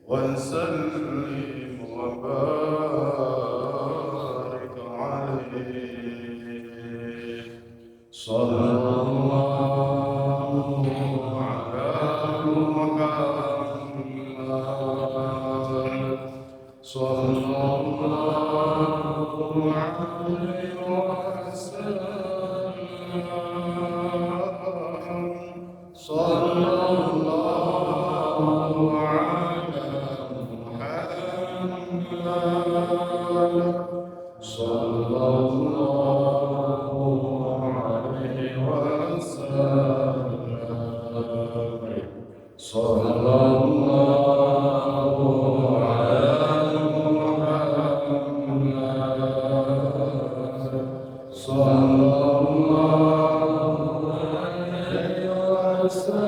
وسلم وبارك عليه. صلى الله على محمد صلى الله عليه وسلم. صلى الله على محمد صلى الله عليه وسلم. صلى الله على محمد صلى الله عليه وسلم.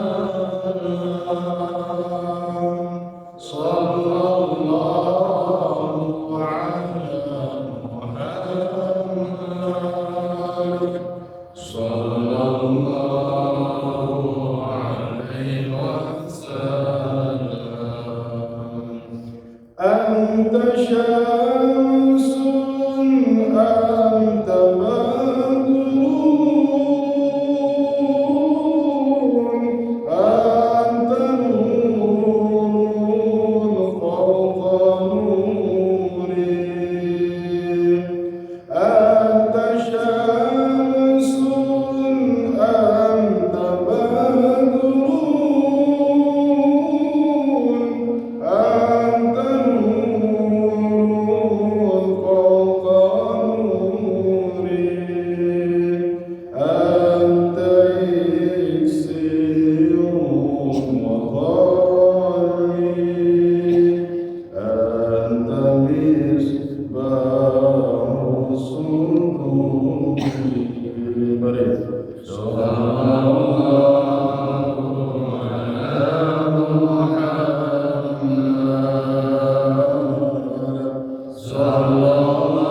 صلى الله على محمد صلى الله عليه وسلم. أنت شمس أنت بدر أنت نور فوق نوري. أنت شمس أنت بدر أنت نور فوق نوري. أنت إكسير وضالي. أنت مصباح صدوري. صلى الله على محمد صلى الله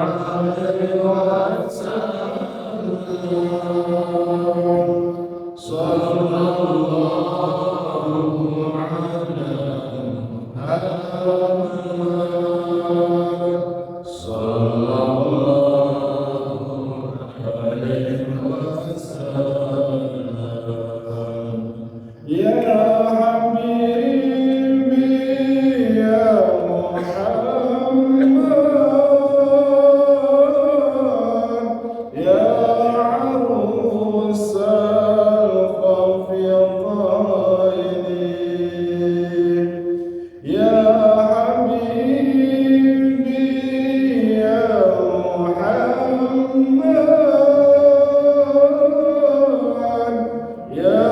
عليه وسلم. صلى الله على محمد صلى الله عليه وسلم. يا حبيبي يا محمد يا عروس الخفيقين. يا حبيبي يا محمد يا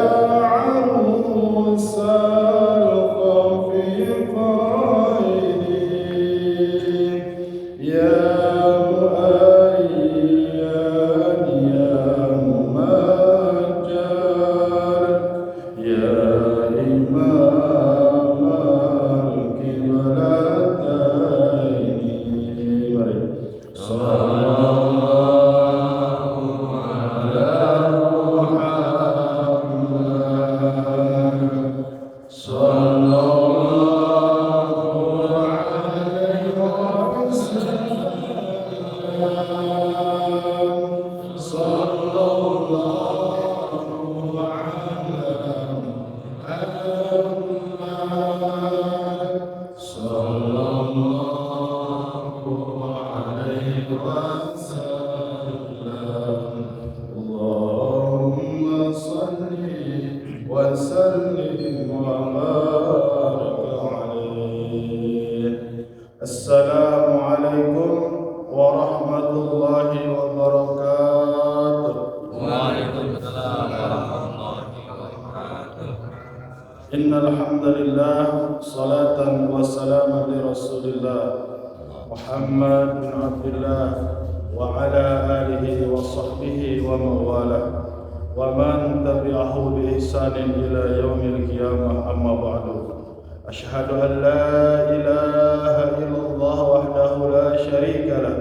عروس الخفيقين. يا مؤيد يا ممجد يا إمام القبلتين. صلى الله على محمد صلى الله عليه وسلم. صلى الله على محمد صلى الله عليه وسلم. اللهم صل وسلم وبارك عليه. السلام عليكم ورحمة الله وبركاته. Waalaikumsalam warahmatullahi wabarakatuh. إن الحمد لله صلاة وسلاما لرسول الله محمد بن عبد الله وعلى آله وصحبه ومن والاه ومن تبعه بإحسان إلى يوم القيامة. أما بعد أشهد أن لا إله إلا الله وحده لا شريك له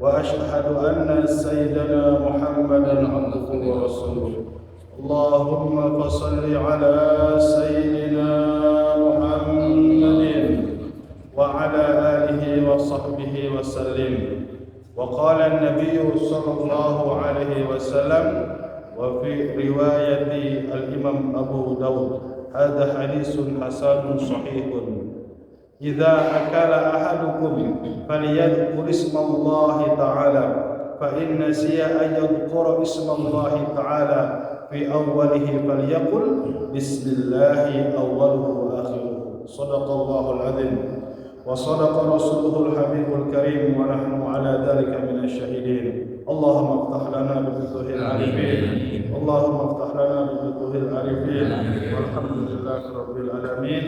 وأشهد أن سيدنا محمدا عبده ورسوله. اللهم فصل على سيدنا وصحبه وسلم. وقال النبي صلى الله عليه وسلم وفي رواية الإمام أبو داود هذا حديث حسن صحيح إذا أكل أحدكم فليذكر اسم الله تعالى فإن نسي أن يذكر اسم الله تعالى في أوله فليقل بسم الله أوله وآخره. صدق الله العظيم وصدق رسوله الحبيب الكريم ونحن على ذلك من الشهيدين. اللهم افتح لنا بفتوح العارفين اللهم افتح لنا بفتوح العارفين والحمد لله رب العالمين.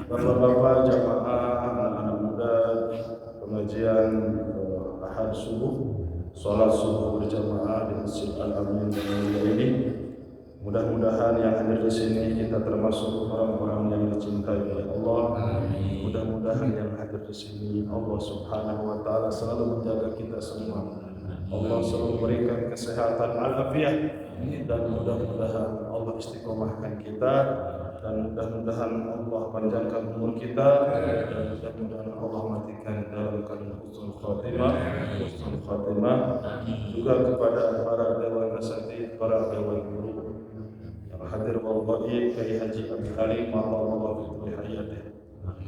Bapak-bapak jamaah, anak-anak muda, pengajian Ahad subuh, sholat subuh berjamaah di Masjid Al-Amin ini. Mudah-mudahan yang hadir di sini kita termasuk orang-orang yang dicintai oleh Allah. Mudah-mudahan yang hadir di sini Allah Subhanahu wa taala selalu menjaga kita semua. Allah selalu berikan kesehatan walafiat dan mudah-mudahan Allah istiqomahkan kita dan mudah-mudahan Allah panjangkan umur kita dan mudah-mudahan Allah matikan dalam keadaan husnul khatimah. Juga kepada para dewan asatidz, para dewan guru yang hadir wal ghaib, Kiai Haji Abi Ali matallahu fi hayatih,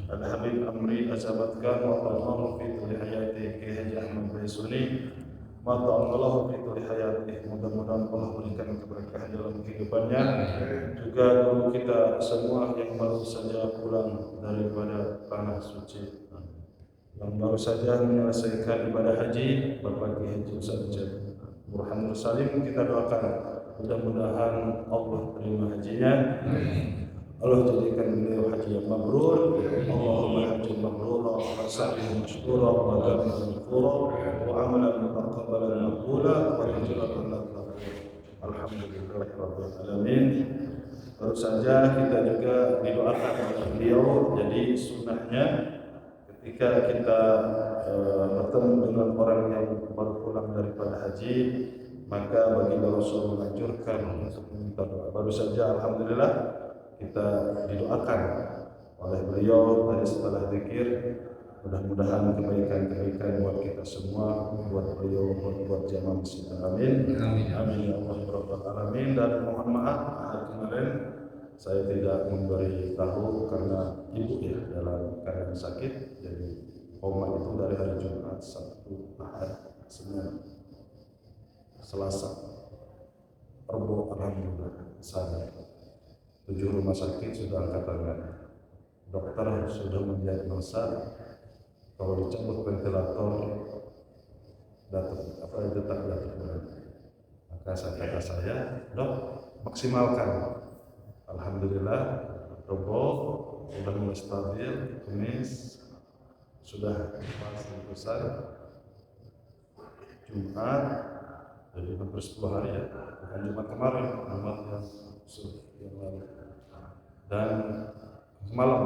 Al Habib Amri Azabatkan matallahu fi hayatih, Kiai Haji Ahmad Baisuni matallahu fi hayatih. Mudah-mudahan Allah berikan keberkahan dalam kehidupannya. Juga guru kita semua yang baru saja pulang daripada tanah suci, yang baru saja menyelesaikan ibadah haji, Bapak Kiai Haji Ustaz Burhanul Salim, kita doakan mudah-mudahan Allah terima hajinya. Allah jadikan beliau haji yang mabrur. Allahumma haji mabrur wa sa'ih mashkura wa ghadan maghfura wa amalan mutaqabbalan maqbula wa hijratan lak. Alhamdulillahirabbil alamin. Baru saja kita juga didoakan oleh beliau. Jadi sunnahnya ketika kita bertemu dengan orang yang baru pulang daripada haji, maka baginda Rasul menganjurkan untuk meminta doa. Baru saja alhamdulillah kita didoakan oleh beliau tadi setelah zikir. Mudah-mudahan kebaikan-kebaikan buat kita semua, buat beliau, buat jamaah masjid. Amin. Amin ya Allah rabbal alamin. Dan mohon maaf kemarin saya tidak memberi tahu karena ibu ya dalam keadaan sakit. Jadi koma itu dari hari Jumat, Sabtu, Ahad, Senin, Selasa, Rabu, alhamdulillah sadar. 7 rumah sakit sudah angkat tangan. Dokter sudah mendiagnosa kalau dicabut ventilator detak jantung. Maka kata saya, dok, maksimalkan. Alhamdulillah, Rabu sudah mulai stabil, Kamis sudah besar, Jumat jadi hampir 10 hari ya, bukan Jumat kemarin, Jumat yang lalu. Dan semalam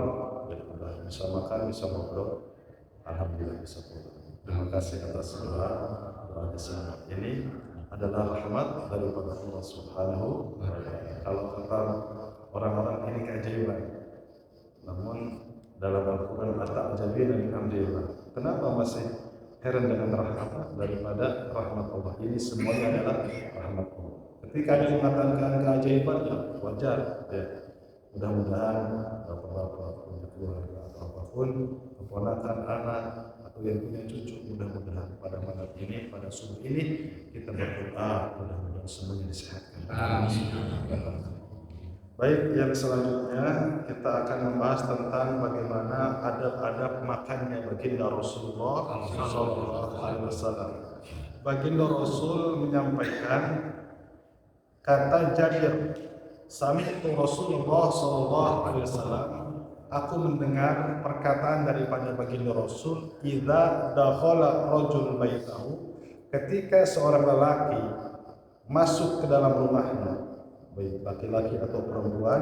sudah bisa makan, bisa ngobrol, alhamdulillah bisa pulang. Terima kasih atas doa semua. Ini adalah rahmat daripada Allah Subhanahu wa taala. Kalau kata orang-orang ini keajaiban, namun dalam Al-Quran at-ta'jabina min amrillah. Kenapa masih heran dengan rahmat daripada rahmat Allah? Ini semuanya adalah rahmat Allah. Ketika ada mengatakan keajaiban, ya wajar ya. Mudah-mudahan bapak-bapak, keluarga atau apapun, keponakan, anak atau yang punya cucu, mudah-mudahan pada malam ini, pada subuh ini kita berdoa mudah-mudahan semuanya disehatkan. Amin. Baik, yang selanjutnya kita akan membahas tentang bagaimana adab-adab makannya baginda Rasulullah SAW. Baginda Rasul menyampaikan kata Jabir, sami'tu Rasulullah SAW, aku mendengar perkataan daripada baginda Rasul, idza dakhala rajul baitahu, ketika seorang lelaki masuk ke dalam rumahnya, baik laki-laki atau perempuan,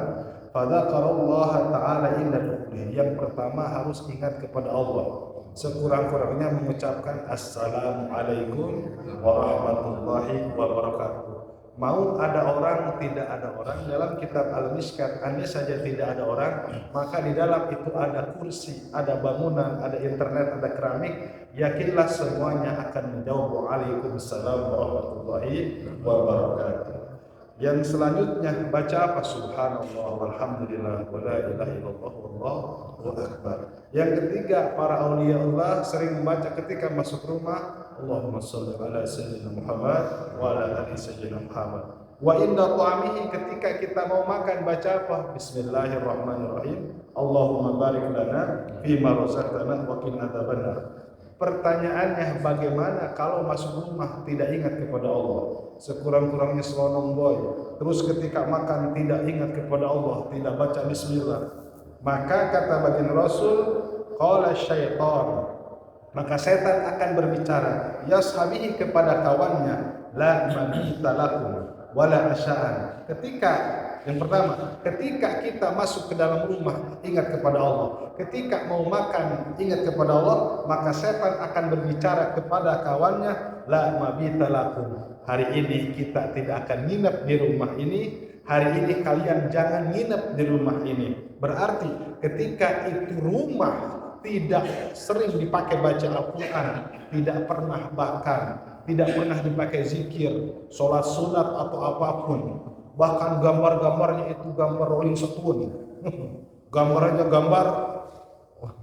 fadzakarallaha ta'ala inda dukhulih, yang pertama harus ingat kepada Allah, sekurang-kurangnya mengucapkan assalamualaikum warahmatullahi wabarakatuh. Mau ada orang, tidak ada orang. Dalam kitab Al-Mishkat, andai saja tidak ada orang, maka di dalam itu ada kursi, ada bangunan, ada internet, ada keramik. Yakinlah semuanya akan menjawab waalaikumsalam warahmatullahi wabarakatuh. Yang selanjutnya baca apa? Subhanallah walhamdulillah wa la ilaha illallah wallahu akbar. Yang ketiga, para aulia Allah sering membaca ketika masuk rumah, Allahumma shalli ala sayyidina Muhammad wa ala ali sayyidina Muhammad. Wa inda ta'amihi, ketika kita mau makan baca apa? Bismillahirrahmanirrahim. Allahumma barik lana fima razaqtana wa qina adzabannar. Pertanyaannya, bagaimana kalau masuk rumah tidak ingat kepada Allah? Sekurang-kurangnya selonong boy. Terus ketika makan tidak ingat kepada Allah, tidak baca bismillah. Maka kata baginda Rasul, qala syaitan, maka setan akan berbicara, yashabihi kepada kawannya, la mabita lakum wala asya'an. Yang pertama, ketika kita masuk ke dalam rumah, ingat kepada Allah. Ketika mau makan, ingat kepada Allah. Maka setan akan berbicara kepada kawannya, la mabita lakum. Hari ini kita tidak akan nginep di rumah ini. Hari ini kalian jangan nginep di rumah ini. Berarti ketika itu rumah tidak sering dipakai baca Al-Quran, tidak pernah bahkan, tidak pernah dipakai zikir, sholat sunat atau apapun. Bahkan gambar-gambarnya itu gambar Rolling Stone. Gambarnya gambar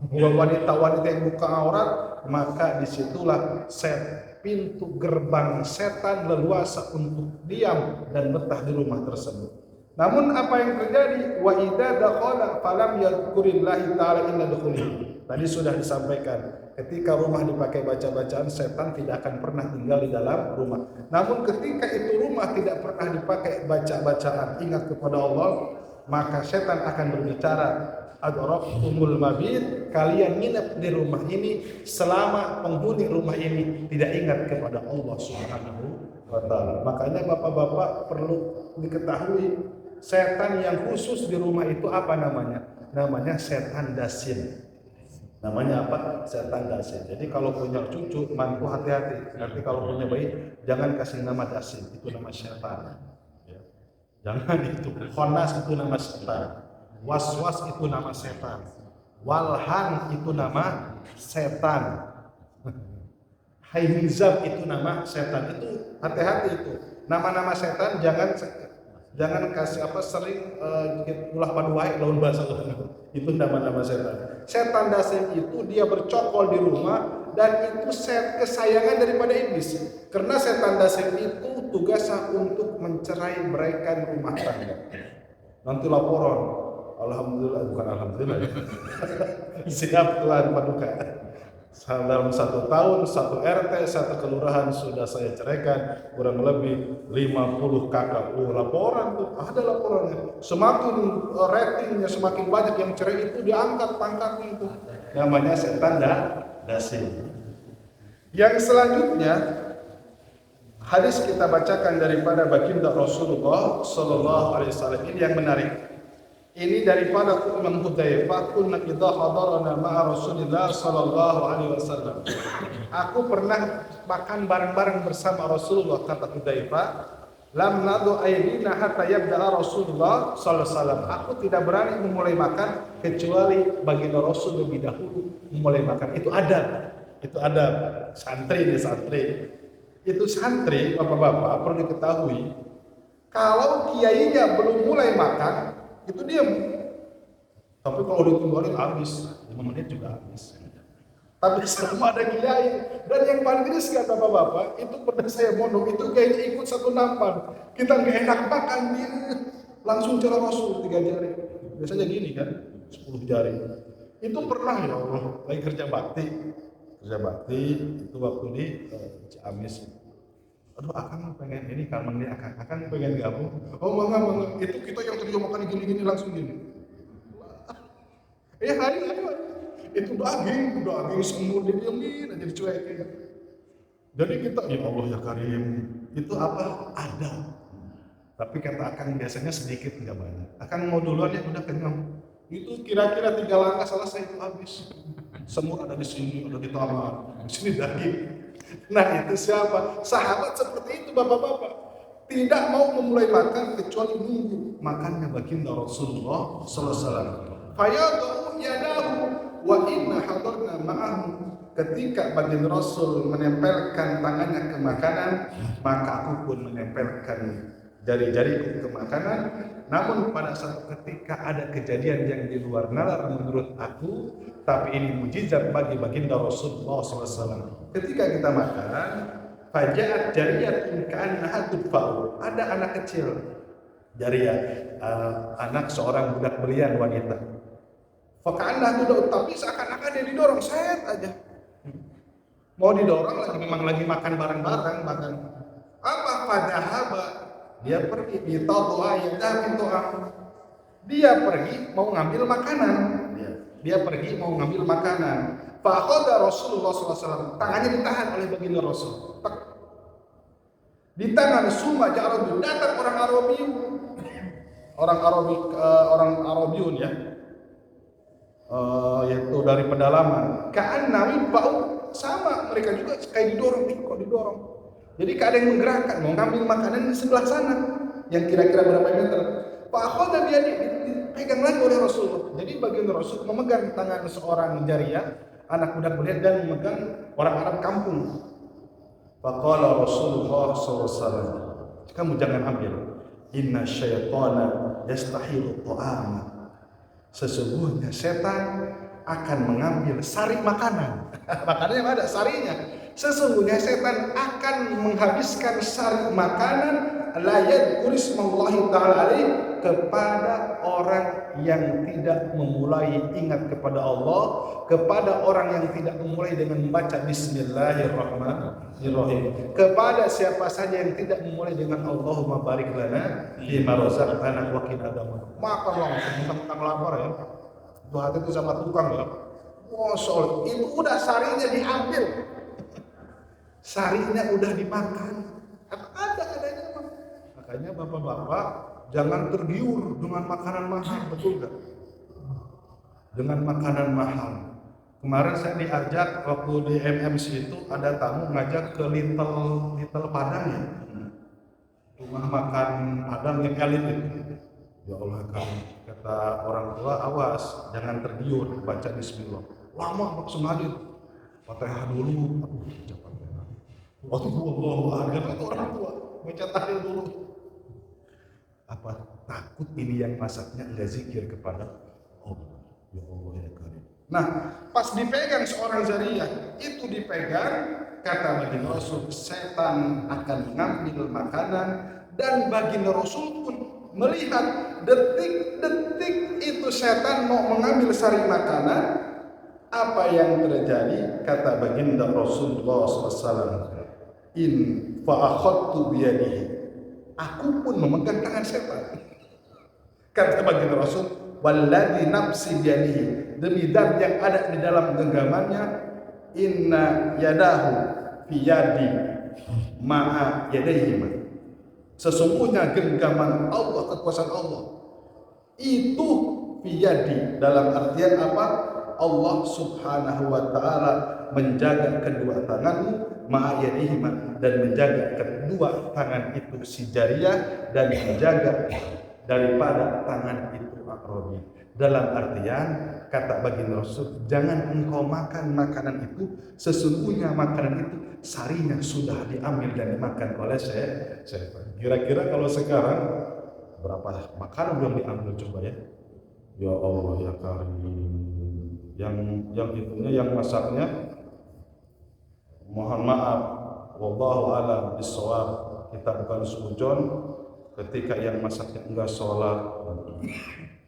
wanita-wanita yang buka aurat, maka disitulah pintu gerbang setan leluasa untuk diam dan betah di rumah tersebut. Namun apa yang terjadi? Wa idza dakhala falam yadhkurillahi ta'ala illa dukhuli. Tadi sudah disampaikan, ketika rumah dipakai baca-bacaan, setan tidak akan pernah tinggal di dalam rumah. Namun ketika itu rumah tidak pernah dipakai baca-bacaan, ingat kepada Allah, maka setan akan berbicara, adrakumul mabit, kalian nginep di rumah ini selama penghuni rumah ini tidak ingat kepada Allah Subhanahu wa ta'ala. Makanya bapak-bapak perlu diketahui, setan yang khusus di rumah itu apa namanya? Namanya setan dasin. Namanya apa? Setan dasin. Jadi kalau punya cucu, mantu, hati-hati. Nanti kalau punya bayi, jangan kasih nama dasin, itu nama setan. Ya. Jangan itu. Khonas itu nama setan. Was-was itu nama setan. Walhan itu nama setan. Haihizab itu nama setan. Itu hati-hati itu. Nama-nama setan jangan kasih sering ulah paduai lawan bahasa orang. Itu nama-nama setan. Setan dasin itu dia bercokol di rumah, dan itu kesayangan daripada iblis. Karena setan dasin itu tugasnya untuk mencerai beraikan rumah tangga. Nanti laporan, alhamdulillah, bukan alhamdulillah. Siap Tuhan paduka. Dalam 1 tahun, 1 RT, 1 kelurahan sudah saya ceraikan kurang lebih 50 kakak. Laporan tuh, ada laporannya. Semakin ratingnya, semakin banyak yang cerai itu diangkat pangkatnya itu. Namanya setan dasin. Yang selanjutnya, hadis kita bacakan daripada baginda Rasulullah Sallallahu Alaihi Wasallam ini yang menarik. Ini daripada Imam Hudzaifah, kunna idza hadarana ma'a Rasulillah sallallahu alaihi wasallam. Aku pernah makan bareng-bareng bersama Rasulullah, kata Hudzaifah, lam nadu aydina hatta yabda'a Rasulullah sallallahu alaihi wasallam. Aku tidak berani memulai makan kecuali baginda Rasul lebih dahulu memulai makan. Itu ada santri. Itu santri, bapak-bapak perlu diketahui, kalau kiainya belum mulai makan itu diam. Tapi kalau ditinggalin habis, 5 menit juga habis. Tapi selama ada kiai, dan yang paling gede kata bapak-bapak, itu pernah saya mondok, itu kayaknya ikut satu nampan. Kita nggak enak makan, dia langsung cara Rasul 3 jari. Biasanya gini kan, 10 jari. Itu pernah, ya Allah, lagi kerja bakti itu waktu di Ciamis. Aduh, akang pengen ini, kangen nih akang pengen gabung. Oh mangga, itu kita yang tadi makan gini-gini langsung gini. Hari itu daging semur didiamin aja dicuekin. Jadi kita, ya Allah ya Karim, itu apa? Ada. Tapi kata akang biasanya sedikit, nggak banyak. Akang mau duluan ya, udah kenyang. Itu kira-kira 3 langkah selesai itu habis. Semur ada di sini, ada di tangan, di sini daging. Nah itu siapa? Sahabat seperti itu bapak-bapak. tidak mau memulai makan kecuali nunggu makannya baginda Rasulullah sallallahu alaihi wasallam. Fayadhu yadahu wa inna hadarna ma'ahu. Ketika baginda Rasul menempelkan tangannya ke makanan, maka aku pun menempelkan jari-jariku ke makanan. Namun pada satu ketika ada kejadian yang di luar nalar menurut aku, tapi ini mujizat bagi baginda Rasulullah SAW. Ketika kita makan, fajaat jariyatun ka'annaha tudfa'u. Ada anak kecil, jariyah, anak seorang budak belian wanita. Faka'annaha tudfa'u, tapi seakan-akan dia didorong, set aja. Mau didorong lagi, memang lagi makan bareng-bareng, makan. Apa fadahaba? Dia pergi di doa yang pintu dia pergi mau ngambil makanan. Dia pergi mau ngambil makanan. Fa'akhadha Rasulullah SAW, tangannya ditahan oleh baginda Rasul. Di tangan summa ja'arabiyun, datang orang Arabiun. Orang Arabiun ya. Yaitu dari pedalaman. Ka'annawi bau, sama mereka juga kayak didorong, kok didorong. Jadi ada yang menggerakkan, mau ngambil makanan di sebelah sana, yang kira-kira berapa meter. Pak Akhwada dia dipegang lagi oleh Rasulullah. Jadi baginda Rasul memegang tangan seorang jariyah, anak budak belian, dan memegang orang Arab kampung. Faqala Rasulullah SAW, kamu jangan ambil. Inna syaitana yastahilu ta'ama. Sesungguhnya setan akan mengambil sari makanan. Makanannya ada sarinya. Sesungguhnya setan akan menghabiskan sari makanan la yadhkur ismallahi ta'ala alaih, kepada orang yang tidak memulai ingat kepada Allah, kepada orang yang tidak memulai dengan membaca bismillahirrahmanirrahim, kepada siapa saja yang tidak memulai dengan Allahumma barik lana fima razaqtana wa qina adzabannar. Makan langsung mentang-mentang lapar ya. Itu hati itu sama tukang ya. Wosol, itu udah sarinya diambil. Sarinya udah dimakan. Ada adanya. Makanya bapak-bapak jangan tergiur dengan makanan mahal, betul gak? Dengan makanan mahal. Kemarin saya diajak waktu di MMC itu ada tamu ngajak ke Little Padang ya. Rumah makan Padang yang elit itu. Ya Allah, kamu kata orang tua, awas jangan tergiur baca bismillah. Lama langsung aja. Fatihah dulu. Waktu Allah itu orang tua baca tahlil dulu. Apa takut ini yang masaknya enggak zikir kepada Allah. Ya Allah ya Karim. Nah, pas dipegang seorang jariyah, itu dipegang, kata baginda Rasul, setan akan mengambil makanan, dan baginda Rasul pun melihat detik-detik itu setan mau mengambil sari makanan. Apa yang terjadi? Kata baginda Rasulullah SAW, in fa'akhadtu biyadihi, aku pun memegang tangan setan. Kata baginda Rasul, walladzi nafsi biyadihi, demi zat yang ada di dalam genggamannya, inna yadahu fi yadi ma'a yadayhi, sesungguhnya genggaman Allah, kekuasaan Allah itu fi yadi, dalam artian apa? Allah subhanahu wa ta'ala menjaga kedua tanganmu ma'ayadihima, dan menjaga kedua tangan itu si jariyah, dan menjaga daripada tangan itu akrobi. Dalam artian kata baginda Rasul, jangan engkau makan makanan itu, sesungguhnya makanan itu sarinya sudah diambil dan dimakan oleh setan. Kira-kira kalau sekarang berapa makanan belum diambil, coba ya. Ya Allah ya Karim. Yang itunya, yang masaknya, mohon maaf, wallahu a'lam bishawab, kita bukan suudzon. Ketika yang masaknya enggak sholat,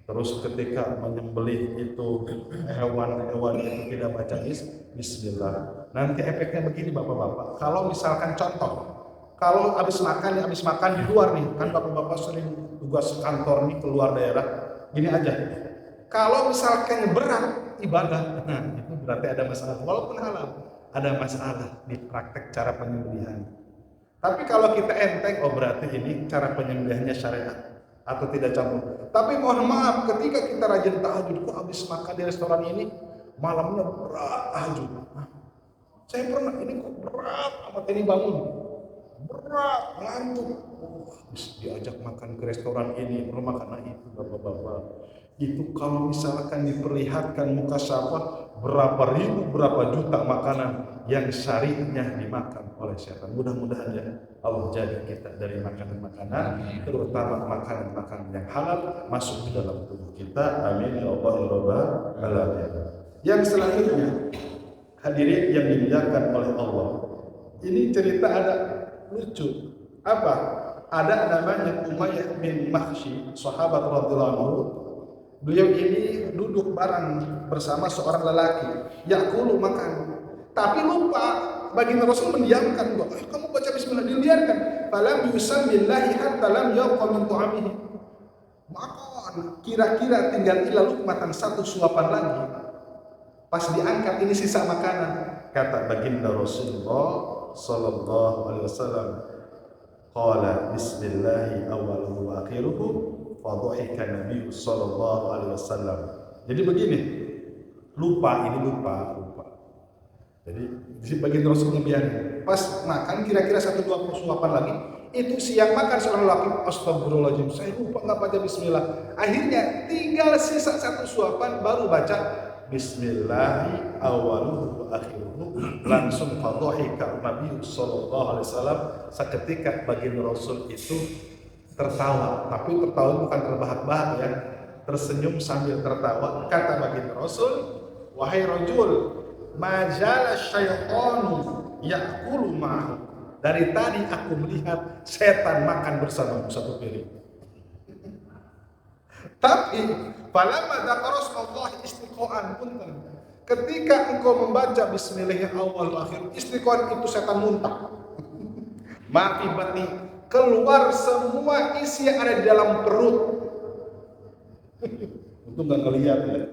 terus ketika menyembelih itu hewan itu tidak baca bismillah, nanti efeknya begini bapak-bapak. Kalau misalkan contoh, kalau habis makan di luar nih, kan bapak-bapak sering tugas kantor nih keluar daerah, gini aja. Kalau misalkan berat ibadah, nah itu berarti ada masalah. Walaupun halal, ada masalah di praktek cara penyembelihan. Tapi kalau kita enteng, oh berarti ini cara penyembelihannya syariat atau tidak campur. Tapi mohon maaf, ketika kita rajin tahajud, kok habis makan di restoran ini malamnya berat tahajud. Nah, saya pernah, ini kok berat amat ini bangun. berat, ngantuk. Diajak makan ke restoran ini, makan itu, bapak-bapak. Itu kalau misalkan diperlihatkan muka siapa, berapa ribu, berapa juta makanan yang syariahnya dimakan oleh setan. Mudah-mudahan ya Allah jaga kita dari makanan-makanan, terutama makanan-makanan yang halal masuk ke dalam tubuh kita. Amin ya Allah ya Rabbal alamin. Yang selanjutnya, hadirin yang dimuliakan oleh Allah, ini cerita ada lucu. Apa? Ada namanya Umayyah bin Makhshi, sahabat radhiyallahu anhu. Beliau ini duduk bareng bersama seorang lelaki, yakulu makan, tapi lupa. Baginda Rasul mendiamkan, kamu baca bismillah, dibiarkan. Falam yusammillahi hatta lam yalqa min tu'amihi. Makan, kira-kira tinggal lukmatan, satu suapan lagi. Pas diangkat, ini sisa makanan. Kata baginda Rasulullah sallallahu alaihi wasallam, qala bismillahi awwaluhu wa akhiruhu. Fadhahika Nabi sallallahu alaihi wasallam. Jadi begini, lupa. Jadi di bagian Rasul ngebiarin. Pas makan kira-kira 1-2 suapan lagi, itu siang makan seorang laki, astagfirullahaladzim, saya lupa nggak baca bismillah. Akhirnya tinggal sisa 1 suapan baru baca bismillahi awaluhu wa akhiruhu. Langsung fadhahika Nabi sallallahu alaihi wasallam. Seketika baginda Rasul itu tertawa, tapi tertawa bukan terbahak-bahak ya, tersenyum sambil tertawa. Kata baginda Rasul, wahai rajul, majala syaitanu yakulu ma'ahu. Dari tadi aku melihat setan makan bersama satu piring. Tapi falamma dzakara Allah istiqoan punten. Ketika engkau membaca bismillah awal akhir, istiqoan itu setan muntah. Mati batni, keluar semua isi yang ada di dalam perut. Itu nggak ngelihat ya.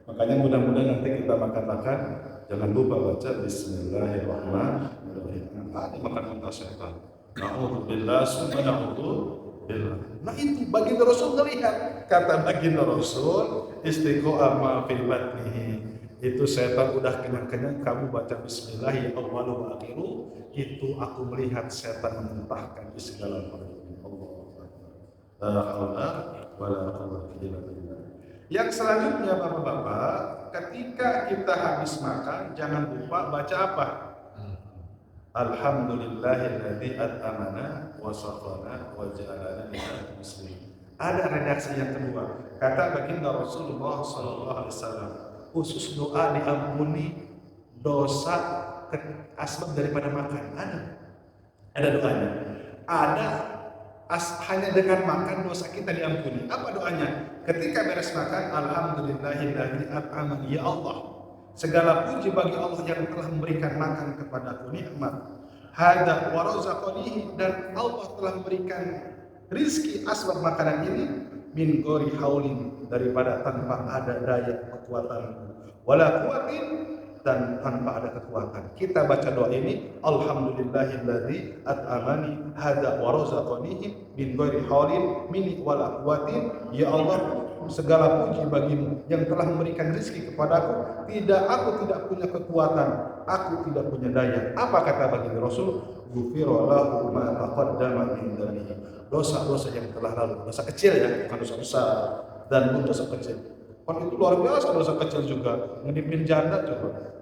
Makanya mudah-mudahan nanti kita makan-makan, jangan lupa baca Bismillahirrahmanirrahim. Ada makan muntah setan. Na'udzubillah summa na'udzubillah. Nah itu baginda Rasul ngelihat. Kata baginda Rasul, istiqo'a ma fil batnihi. Itu setan udah kenyang-kenyang, kamu baca bismillah ya awwalu wa akhiru, itu aku melihat setan memuntahkan di segala perut Allah. La haula wala quwwata illa billah. Yang selanjutnya Bapak-bapak, ketika kita habis makan jangan lupa baca apa? Alhamdulillahilladzi at'amana wa saqana wa ja'alana minal muslimin. Ada redaksi yang kedua. Kata baginda Rasulullah sallallahu alaihi wasallam, khusus doa diampuni dosa asbab daripada makan. Ada doanya. Hanya dengan makan dosa kita diampuni. Apa doanya? Ketika beres makan, alhamdulillahilladzi at'amani, ya Allah, segala puji bagi Allah yang telah memberikan makan kepadaku nikmat. Hada wa razaqani, dan Allah telah memberikan rizki asbab makanan ini min ghairi haulin, daripada tanpa ada daya kekuatan, wala quwwatin, dan tanpa ada kekuatan. Kita baca doa ini, alhamdulillahilladzi at'amani hada wa razaqani min ghairi haulin minni wala quwwatin. Ya Allah, segala puji bagimu yang telah memberikan rezeki kepadaku, aku tidak punya kekuatan, aku tidak punya daya. Apa kata baginda Rasul? Ghufira lahu ma taqaddama min dhanbihi. Dosa-dosa yang telah lalu, dosa kecil ya, bukan dosa besar, dan pun dosa kecil. Kan itu luar biasa, dosa kecil juga, ngedipin janda coba.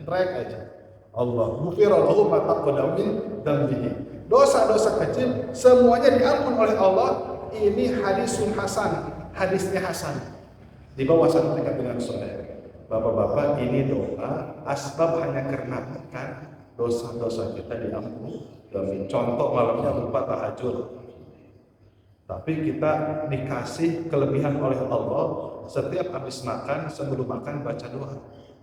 Trek aja. Allah ghufira lahu ma taqaddama min dhanbihi. Dosa-dosa kecil semuanya diampun oleh Allah. Ini hadisun hasan, hadisnya hasan, di bawah 1 tingkat dengan sahih. Bapak-bapak, ini doa asbab hanya karena makan dosa-dosa kita diampuni. Contoh malamnya lupa tahajud, tapi kita dikasih kelebihan oleh Allah, setiap habis makan, sebelum makan baca doa.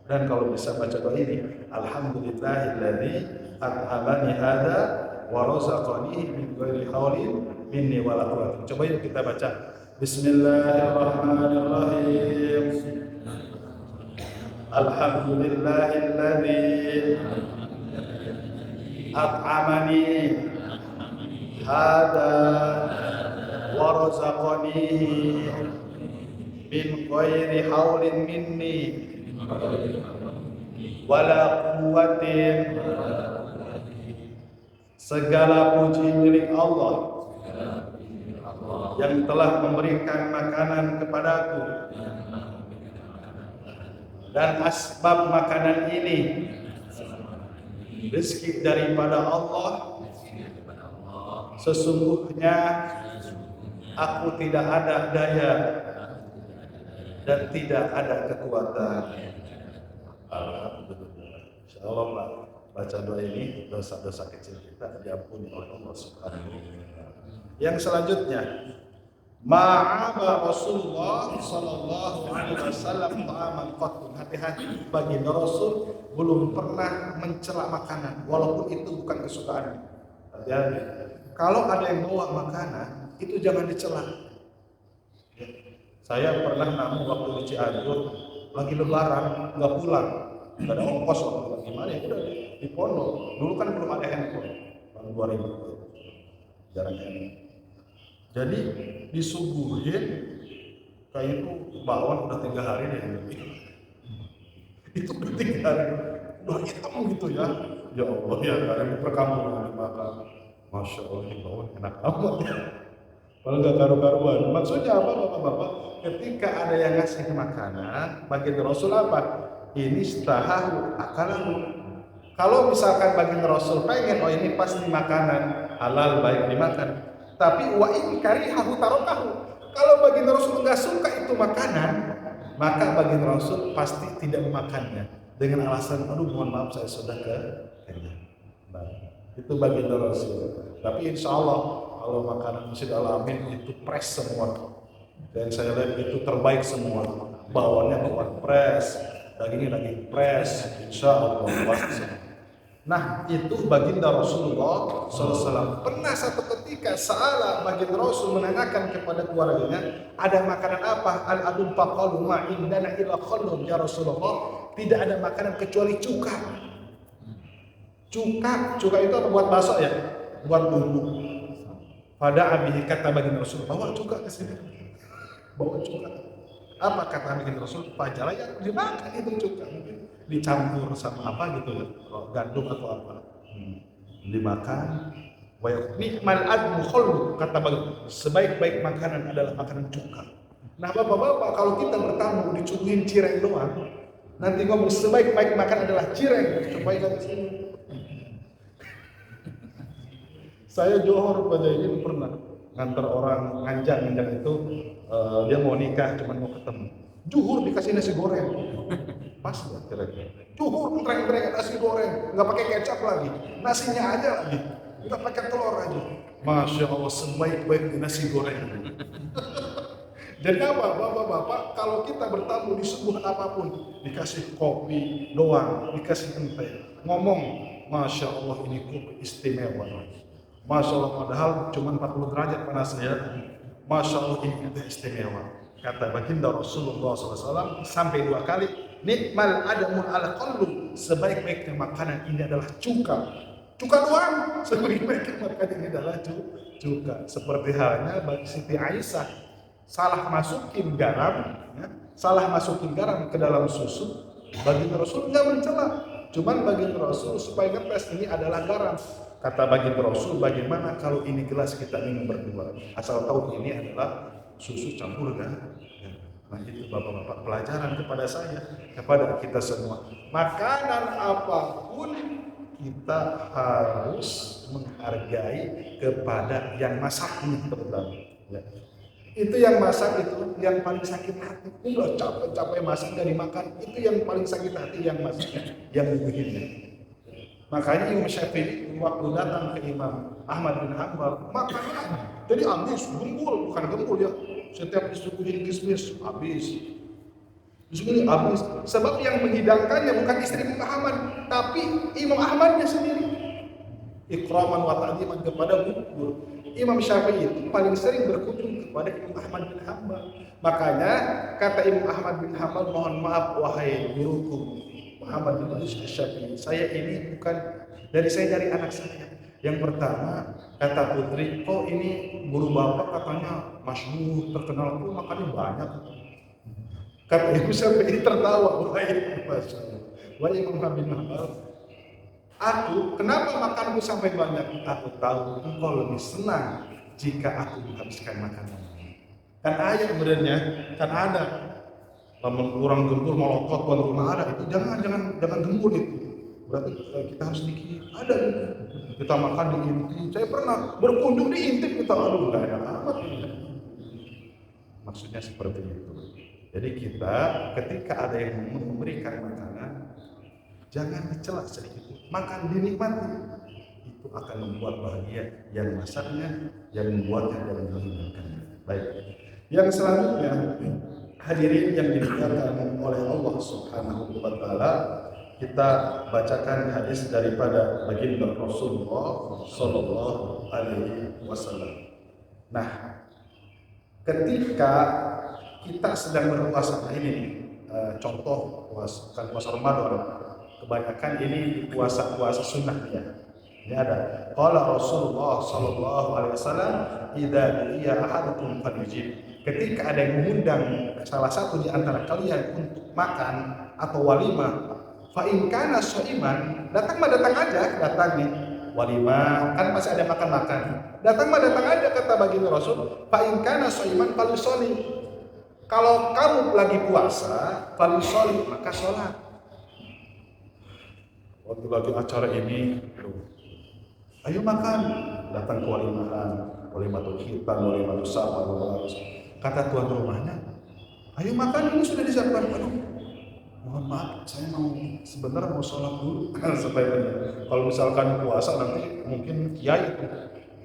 Dan kalau bisa baca doa ini, alhamdulillahilladzi at'amani hada wa razaqani min ghairi haulin minni wala quwwatin. Coba yuk kita baca. Bismillahirrahmanirrahim. Alhamdulillahilladzi at'amani hada wa razaqani min ghairi haulin minni wala quwwatin. Segala puji milik Allah yang telah memberikan makanan kepadaku, dan asbab makanan ini rezeki daripada Allah. Sesungguhnya aku tidak ada daya dan tidak ada kekuatan. Alhamdulillah. Insyaallah Pak, baca doa ini dosa-dosa kecil kita diampuni oleh Allah Subhanahu wa taala. Yang selanjutnya, ma'aba Rasulullah sallallahu alaihi wasallam ta'aman qattun. Hati-hati, baginda Rasul belum pernah mencela makanan walaupun itu bukan kesukaan. Hati-hati. Kalau ada yang bawa makanan, itu jangan dicela. Saya pernah namu waktu di Cianjur, lagi lebaran, nggak pulang, nggak ada ongkos waktu gimana ya, udah di pondok. Dulu kan belum ada handphone, tahun 2000, jarang handphone. Jadi disuguhin kayak itu bawang udah 3 hari deh. Itu udah 3 hari, udah hitam gitu ya. Ya Allah ya, karena perkampungan dimakan. Masya Allah, ini bawang enak amat ya. Kalau nggak karu-karuan. Maksudnya apa bapak-bapak? Ketika ada yang ngasih makanan, baginda Rasul apa? Ini istahahu akalahu. Kalau misalkan baginda Rasul pengen, oh ini pasti makanan halal baik dimakan. Tapi wa in karihahu tarokahu. Kalau baginda Rasul nggak suka itu makanan, maka baginda Rasul pasti tidak memakannya dengan alasan, aduh mohon maaf saya sudah kenyang. Nah, itu baginda Rasul. Tapi insya Allah kalau makanan Masjid Al-Amin itu fresh semua. Dan saya lihat itu terbaik semua. Bawangnya bawang fresh, dagingnya daging fresh, insya Allah pasti semua. Nah itu baginda Rasulullah SAW. Pernah satu ketika salah baginda Rasul menanyakan kepada keluarganya, ada makanan apa? Al-adul faqalu ma indana illa khallun ya Rasulullah. Tidak ada makanan kecuali cuka. Cuka itu apa? Buat bakso ya? Buat bumbu. Pada abihi kata baginda Rasul, bawa cuka ke sini. Bawa cuka. Apa kata baginda Rasul? Fajar ya dimakan itu cuka. Mungkin dicampur sama apa gitu ya, gandum atau apa, dimakan. Wa ni'mal admu khullu, kata baginda, sebaik-baik makanan adalah makanan cuka. Nah bapak-bapak, kalau kita bertamu dicumbuhin cireng doang, nanti ngomong sebaik-baik makan adalah cireng, supaya dari sini. Saya Johor Pak Jaidin pernah ngantar orang nganjang itu, dia mau nikah cuma mau ketemu. Juhur dikasih nasi goreng, pas ya kira-kira. Juhur treng-treng nasi goreng, nggak pakai kecap lagi, nasinya aja lagi, nggak pakai telur aja. Masya Allah, sebaik-baik nasi goreng. Jadi apa, bapak-bapak, kalau kita bertamu di sebuah apapun, dikasih kopi doang, dikasih ente, ngomong, Masya Allah ini kopi istimewa. Masya Allah, padahal cuma 40 derajat panasnya. Masya Allah ini ente istimewa. Kata baginda Rasulullah SAW sampai 2 kali, nikmal adamul ala qallu, sebaik-baiknya makanan ini adalah cuka. Cuka doang, sebaik-baiknya makanan ini adalah cuka. Seperti halnya bagi Siti Aisyah, salah masukin garam ke dalam susu, baginda Rasul nggak mencela. Cuman baginda Rasul supaya ngetes ini adalah garam. Kata baginda Rasul, bagaimana kalau ini gelas kita minum berdua? Asal tahu ini adalah susu campur garam. Nah itu bapak-bapak pelajaran kepada saya, kepada kita semua. Makanan apapun kita harus menghargai kepada yang masaknya terutama. Ya. Itu yang masak itu yang paling sakit hati. Udah capek-capek masak gak dimakan, itu yang paling sakit hati yang masaknya, yang bikinnya. Makanya Imam Syafi'i waktu datang ke Imam Ahmad bin Hanbal makan lagi. Jadi habis, gembul, bukan gembul ya. Setiap disuguhin kismis habis. Disuguhin habis. Sebab yang menghidangkannya bukan istri Imam Ahmad, tapi Imam Ahmadnya sendiri. Ikraman wa ta'ziman kepada bubur. Imam Syafi'i itu paling sering berkunjung kepada Imam Ahmad bin Hanbal. Makanya kata Imam Ahmad bin Hanbal, mohon maaf wahai guruku Muhammad bin Syafi'i, saya ini bukan dari anak saya. Yang pertama kata putri, oh ini guru bapak katanya masyhur terkenal, kok makannya banyak. Kata Imam Syafi'i tertawa, wahai Imam Ahmad bin Hanbal, Aku, kenapa makanku sampai banyak? Aku tahu engkau lebih senang jika aku menghabiskan makanan. Kan ayat sebenarnya, kan ada. Lamun orang gembur melokot tuan rumah ada itu jangan gembur itu. Berarti kita harus dikit. Ada itu. Kita makan di inti. Saya pernah berkunjung di inti kita aduh enggak ada amat ini. Maksudnya seperti itu. Jadi kita ketika ada yang memberikan makanan, jangan dicela sedikit. Makan dinikmati. Itu akan membuat bahagia yang masaknya, yang membuatnya dan menyenangkannya. Baik. Yang selanjutnya, hadirin yang dimuliakan oleh Allah Subhanahu wa taala, kita bacakan hadis daripada baginda Rasulullah sallallahu alaihi wasallam. Nah, ketika kita sedang berpuasa, ini contoh puasa Ramadan, kebanyakan ini puasa sunnah ya. Ini ada. Qala Rasulullah sallallahu alaihi wasallam, "Idza du'iya ahadukum falyujib." Ketika ada yang mengundang salah satu di antara kalian untuk makan atau walimah, fa in kana shaiman, datang aja, datang nih. Walimah kan masih ada makan-makan. Datang aja kata baginda Rasul, fa in kana shaiman falyusolli. Kalau kamu lagi puasa, falyusolli, maka sholat. Waktu lagi acara ini, ayo makan, datang ke walimatul khitan, walimatul safar, kata tuan rumahnya, ayo makan, ini sudah disiapkan. Aduh, mohon maaf, saya sebentar mau sholat dulu. Kalau misalkan puasa nanti mungkin kiai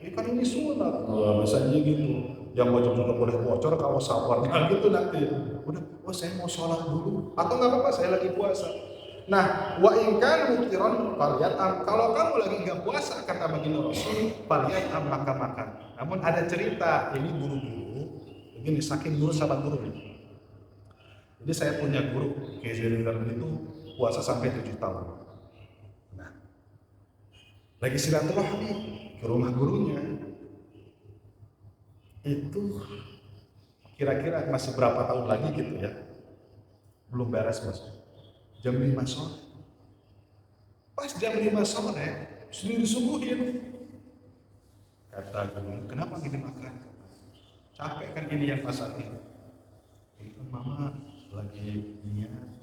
itu, kan ini sunat, misalnya gitu. Yang wajib juga boleh bocor kalau safar, gitu nanti. Udah, saya mau sholat dulu, atau nggak apa-apa, saya lagi puasa. Nah, wa in kana muftiran falyatam. Kalau kamu lagi enggak puasa kata baginda Rasul, falyatam, maka makan. Namun ada cerita, ini guru-guru, begini saking guru sahabat guru. Jadi saya punya guru keziringan itu puasa sampai 7 tahun. Nah, lagi silaturahmi ke rumah gurunya. Itu kira-kira masih berapa tahun lagi gitu ya. Belum beres Mas. Jam 5 sore. Pas jam 5 sore, sudah disuguhin. Kata guru, kenapa gini makan? Capek kan ini yang masaknya. Itu mama lagi niat.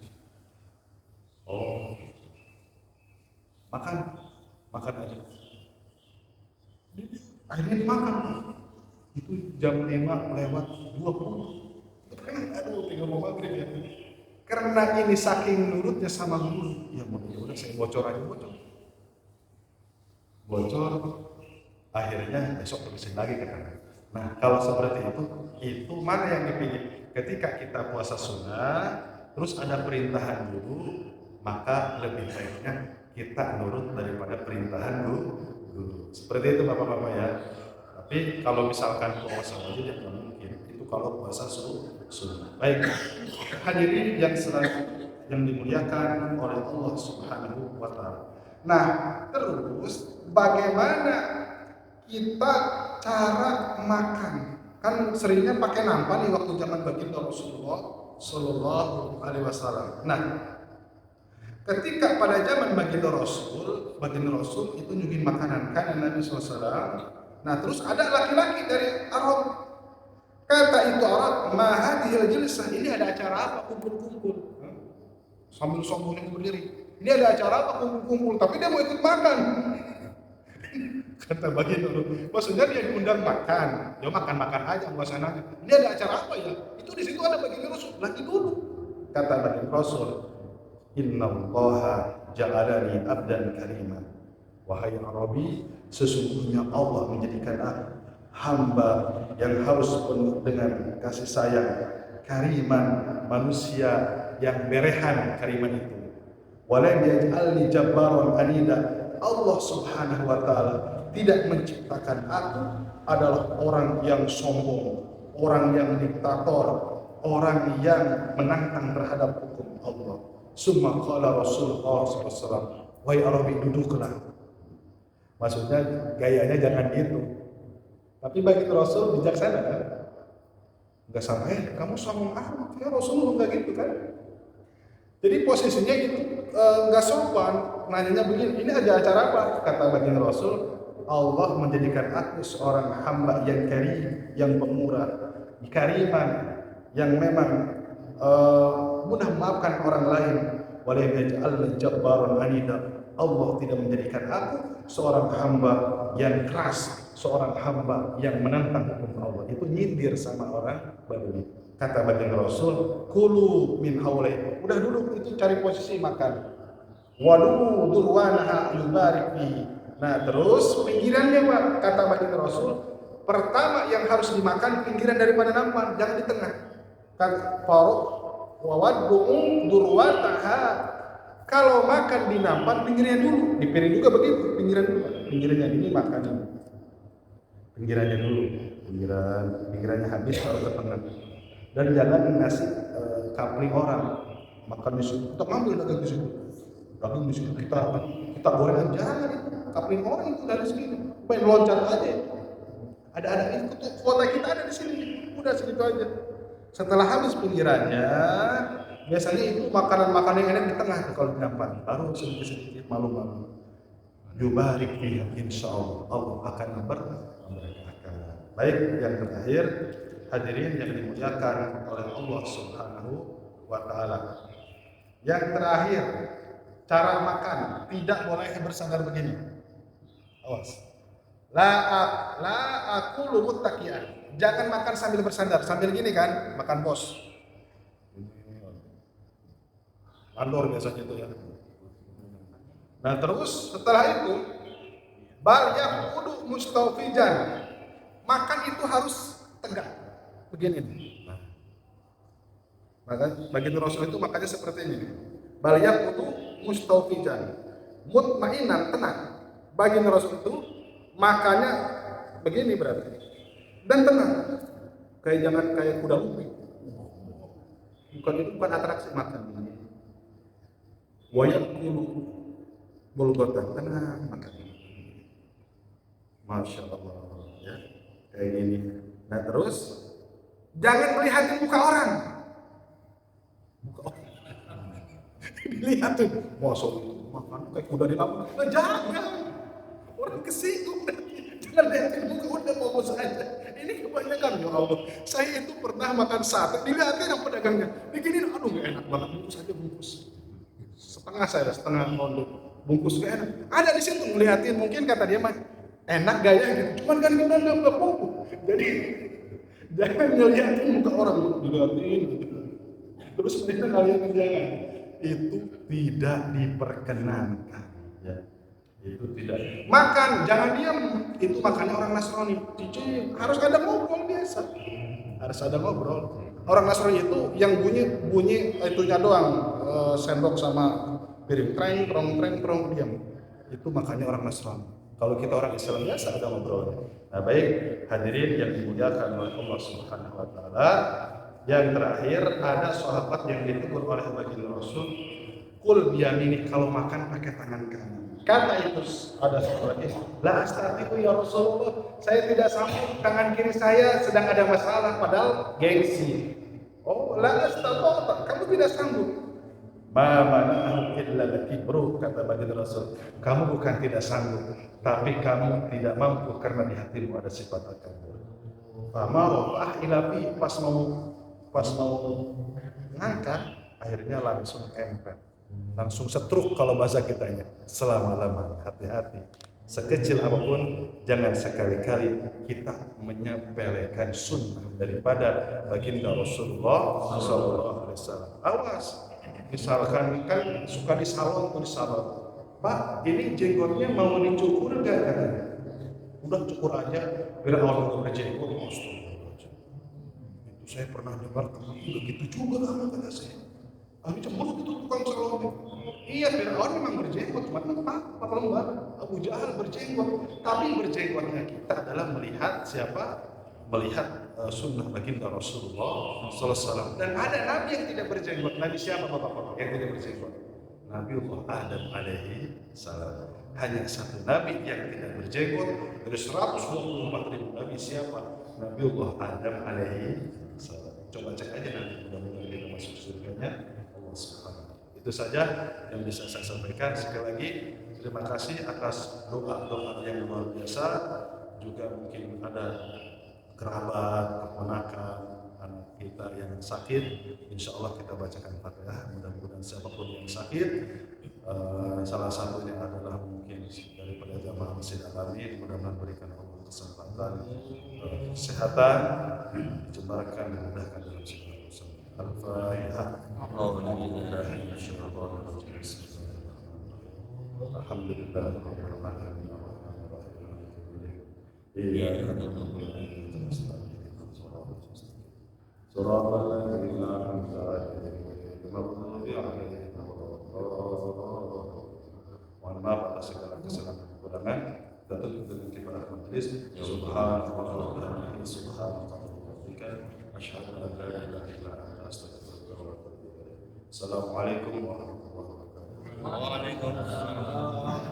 Oh, makan aja. Akhirnya dimakan. Itu jam 5 lewat 20. Aduh, tinggal mau maghrib ya. Karena ini saking nurutnya sama guru, ya udah saya bocor. Akhirnya besok terusin lagi kan. Nah, kalau seperti itu mana yang dipilih? Ketika kita puasa sunnah, terus ada perintahan guru, maka lebih baiknya kita nurut daripada perintahan guru. Seperti itu bapak-bapak ya. Tapi kalau misalkan puasa wajib ya nggak mungkin. Itu kalau puasa sunnah. Baik, hadirin yang yang dimuliakan oleh Allah Subhanahu wa taala. Nah, terus bagaimana kita cara makan? Kan seringnya pakai nampan nih waktu zaman baginda Rasulullah sallallahu alaihi wasallam. Nah, ketika pada zaman baginda Rasul itu nyuguhin makanan kan Nabi SAW. Nah, terus ada laki-laki dari Arab. Kata itu Arab, mahadihil jilsah, ini ada acara apa? Kumpul-kumpul. Sambil sombongnya berdiri. Ini ada acara apa? Kumpul-kumpul, tapi dia mau ikut makan. Kata baginda, maksudnya dia diundang makan. Dia makan-makan aja suasananya. Ini ada acara apa ya? Itu di situ ada baginda Rasul. Lagi dulu. Kata baginda Rasul, innallaha ja'alani abdan kariman. Wahai Arabi, sesungguhnya Allah menjadikan aku hamba yang harus penuh dengan kasih sayang, kariman, manusia yang berehan, kariman itu. Walam yaj'alni jabbaran anida. Allah Subhanahu wa taala tidak menciptakan aku adalah orang yang sombong, orang yang diktator, orang yang menantang terhadap hukum Allah. Summa qala Rasulullah SAW, wahai Arabi, duduklah. Maksudnya gayanya jangan gitu. Tapi bagi Rasul bijaksana kan? Enggak sampai, kamu sombong amat. Ya Rasulullah enggak gitu kan? Jadi posisinya itu nggak sopan, nanyanya begini, ini ada acara apa? Kata baginda Rasul, Allah menjadikan aku seorang hamba yang karim, yang pemurah, kariman, yang memang mudah memaafkan orang lain. Walam yaj'alni jabbaran anida. Allah tidak menjadikan aku seorang hamba yang keras, seorang hamba yang menentang hukum Allah. Itu nyindir sama orang Badui. Kata baginda Rasul, kulu min haulai. Udah dulu itu cari posisi makan. Waduh durwanaha yubarik fihi. Nah terus pinggirannya Pak, kata baginda Rasul, pertama yang harus dimakan pinggiran daripada nampan, jangan di tengah. Kata Faruk wawaddu'um durwataha. Kalau makan di nampan pinggirnya dulu, di piring juga begitu, pinggiran dulu. Pinggirannya ini makan ini. Pinggirannya dulu, pinggirannya habis baru ke tengah. Dan jangan ngasih kapling orang makan di situ. Kita ngambil daging di situ. Daging di situ kita goreng, jangan itu. Kapling orang itu dari sini. Main loncat aja. Ada itu tuh kuota kita ada di sini. Udah segitu aja. Setelah habis pinggirannya, biasanya itu makanan-makanan yang enak di tengah kalau di nampan. Baru sedikit-sedikit malu-malu. Yubarik fiha insyaallah. Allah akan memberkahikan. Baik, yang terakhir, hadirin yang dimuliakan oleh Allah Subhanahu wa taala. Yang terakhir, cara makan tidak boleh bersandar begini. Awas. La aqulu muttaqian. Jangan makan sambil bersandar, sambil gini kan, makan bos. Mandor biasanya itu ya. Nah terus setelah itu bal yaqudu mustawfijan. Makan itu harus tegak. Begini nih. Maka baginda Rasul itu makanya seperti ini. Bal yaqudu mustawfijan. Mutmainan, tenang. Baginda Rasul itu makannya begini berarti. Dan tenang. Jangan kayak kuda lumping. Bukan atraksi makan. Wayak dulu bulgotan, tenang makan. Masya Allah ya, kayak gini. Nah terus jangan melihat muka orang. Dilihat tuh, masuk makan kayak kuda di lapangan. Nah, jangan, orang kesinggung. Jangan lihatin muka, udah fokus aja. Ini kebanyakan ya Allah. Saya itu pernah makan sate, dilihatin yang pedagangnya. Begini, aduh gak enak banget, bungkus aja bungkus. Setengah mondok bungkus gak enak. Ada di situ ngeliatin, mungkin kata dia mah enak gaya gitu. Cuman kan kita nggak fokus. Jadi jangan ngeliatin muka orang, dilihatin. Terus mereka ngeliatin jangan. Itu tidak diperkenankan. Ya. Itu tidak. Makan jangan diam. Itu makannya orang Nasrani. Cici harus ada ngobrol biasa. Harus ada ngobrol. Orang Nasrani itu yang bunyi itunya doang, sendok sama piring, treng diam. Itu makanya orang Nasrani. Kalau kita orang Islam biasa ada ngobrolnya. Nah baik, hadirin yang dimuliakan oleh Allah Subhanahu wa taala. Yang terakhir ada sahabat yang ditegur oleh baginda Rasul, kul biyamini, kalau makan pakai tangan kanan. Kata itu ada sahabat ini, la astati'u ya Rasulullah, saya tidak sanggup, tangan kiri saya sedang ada masalah, padahal gengsi. Oh, la astati'u, kamu tidak sanggup. Ma mana'ahu illa al-kibru, kata baginda Rasul. Kamu bukan tidak sanggup, tapi kamu tidak mampu karena di hatimu ada sifat takabur. Fama rafa'ah ila fi, pas mau ngangkat, akhirnya langsung empet. Langsung setruk kalau bahasa kitanya. Selama-lama hati-hati. Sekecil apapun, jangan sekali-kali kita menyepelekan sunnah daripada baginda Rasulullah SAW. Awas, misalkan kan suka di salon tuh di salon. Pak, ini jenggotnya mau dicukur enggak? Udah cukur aja, biar orang berjenggot. Itu saya pernah dengar teman begitu juga kata saya. Kami cemburu itu tukang salon. Iya, Fir'aun memang berjenggot, cuma apa lembar. Abu Jahal berjenggot, tapi berjenggotnya kita adalah melihat siapa? Melihat sunnah baginda Rasulullah SAW. Dan ada nabi yang tidak berjenggot. Nabi siapa bapak-bapak yang tidak berjenggot? Nabiullah Adam alaihi salam. Hanya satu nabi yang tidak berjenggot dari 124 ribu nabi, siapa? Nabiullah Adam alaihi salam. Coba cek aja nanti, mudah-mudahan kita masuk surganya Allah Subhanahu. Itu saja yang bisa saya sampaikan. Sekali lagi terima kasih atas doa-doa yang luar biasa. Juga mungkin ada kerabat, keponakan, anak kita yang sakit. Insya Allah kita bacakan Fatihah. Mudah-mudahan siapapun yang sakit, salah satunya adalah mungkin daripada jamaah Masjid Al-Amin, mudah-mudahan berikan Allah kesempatan, kesehatan, dijembarkan dan dimudahkan dalam segala urusan. Al-Fatihah. Alhamdulillahirabbil alamin. Iyyaka na'budu wa iyyaka nasta'in. Shiratal ladzina an'amta 'alaihim ghairil maghdubi 'alaihim waladdallin. Mohon maaf atas segala kesalahan dan kekurangan. Kita tutup dengan kibarah majelis. Subhanallah wa bihamdihi subhanallah wa bihamdika asyhadu an la ilaha illa anta astaghfiruka wa atubu ilaik. Assalamualaikum warahmatullahi wabarakatuh. Waalaikumsalam.